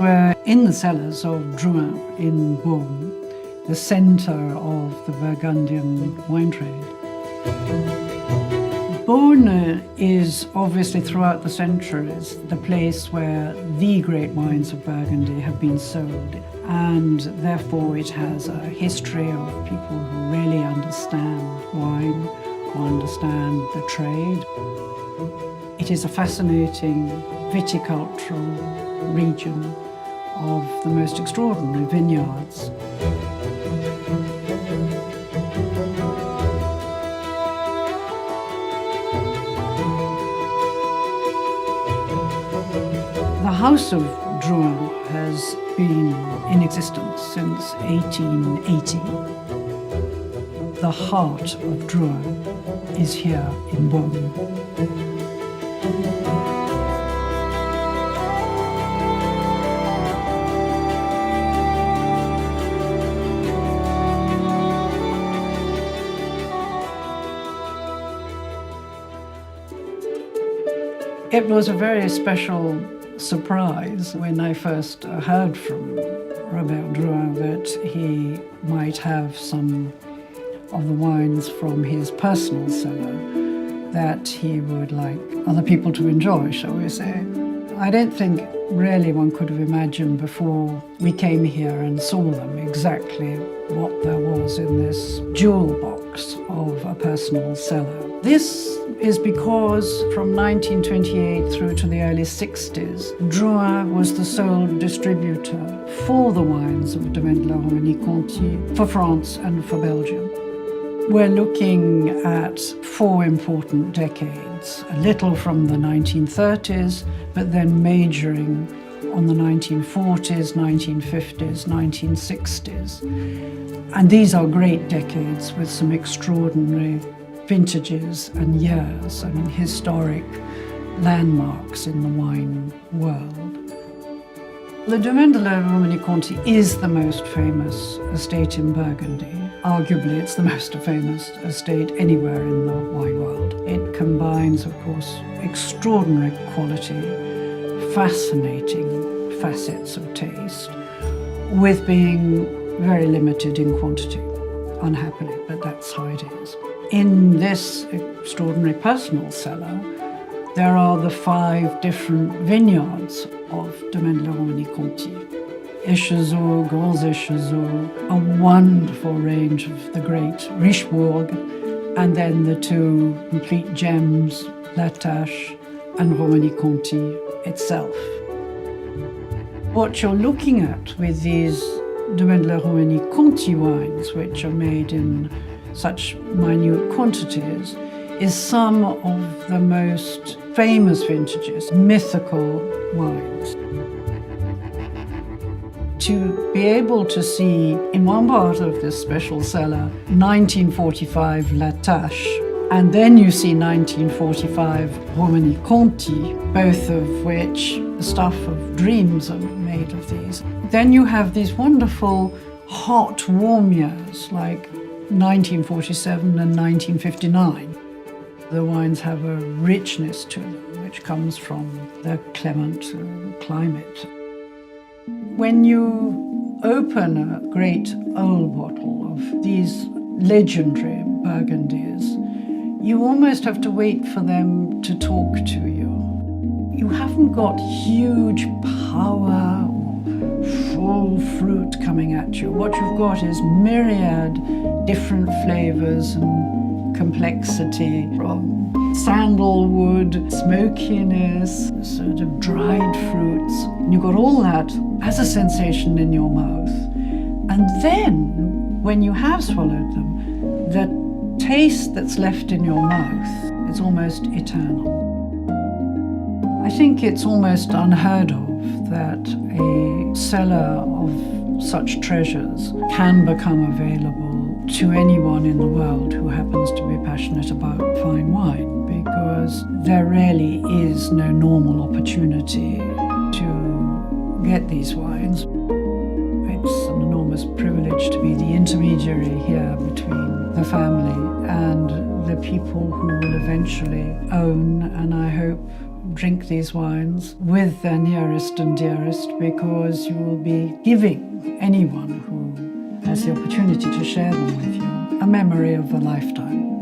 We're in the cellars of Drouhin in Beaune, the centre of the Burgundian wine trade. Beaune is obviously throughout the centuries the place where the great wines of Burgundy have been sold, and therefore it has a history of people who really understand wine, who understand the trade. It is a fascinating viticultural region of the most extraordinary vineyards. The House of Drouhin has been in existence since 1880. The heart of Drouhin is here in Beaune. It was a very special surprise when I first heard from Robert Drouhin that he might have some of the wines from his personal cellar that he would like other people to enjoy, shall we say. I don't think really one could have imagined before we came here and saw them exactly what there was in this jewel box of a personal cellar. This is because from 1928 through to the early 60s, Drouhin was the sole distributor for the wines of Domaine de la Romanée-Conti for France and for Belgium. We're looking at 4 important decades, a little from the 1930s, but then majoring on the 1940s, 1950s, 1960s. And these are great decades with some extraordinary vintages and years, historic landmarks in the wine world. The Domaine de la Romanée-Conti is the most famous estate in Burgundy. Arguably, it's the most famous estate anywhere in the wine world. It combines, of course, extraordinary quality, fascinating facets of taste, with being very limited in quantity, unhappily, but that's how it is. In this extraordinary personal cellar, there are the 5 different vineyards of Domaine de la Romanée-Conti. Échezeaux, Grands Échezeaux, a wonderful range of the great Richebourg, and then the 2 complete gems, La Tâche and Romanée-Conti itself. What you're looking at with these Domaine de la Romanée-Conti wines, which are made in such minute quantities, is some of the most famous vintages, mythical wines. To be able to see in one part of this special cellar 1945 La Tâche, and then you see 1945 Romanée-Conti, both of which the stuff of dreams are made of these. Then you have these wonderful hot, warm years like 1947 and 1959. The wines have a richness to them which comes from the clement climate. When you open a great old bottle of these legendary Burgundies, you almost have to wait for them to talk to you. You haven't got huge power or full fruit coming at you. What you've got is myriad different flavors and complexity, from sandalwood, smokiness, sort of dried fruits. And you've got all that as a sensation in your mouth. And then, when you have swallowed them, the taste that's left in your mouth is almost eternal. I think it's almost unheard of that a cellar of such treasures can become available to anyone in the world who happens to be passionate about fine wine, because there really is no normal opportunity to get these wines. It's an enormous privilege to be the intermediary here between the family and the people who will eventually own, and I hope drink these wines with their nearest and dearest, because you will be giving anyone who has the opportunity to share them with you a memory of a lifetime.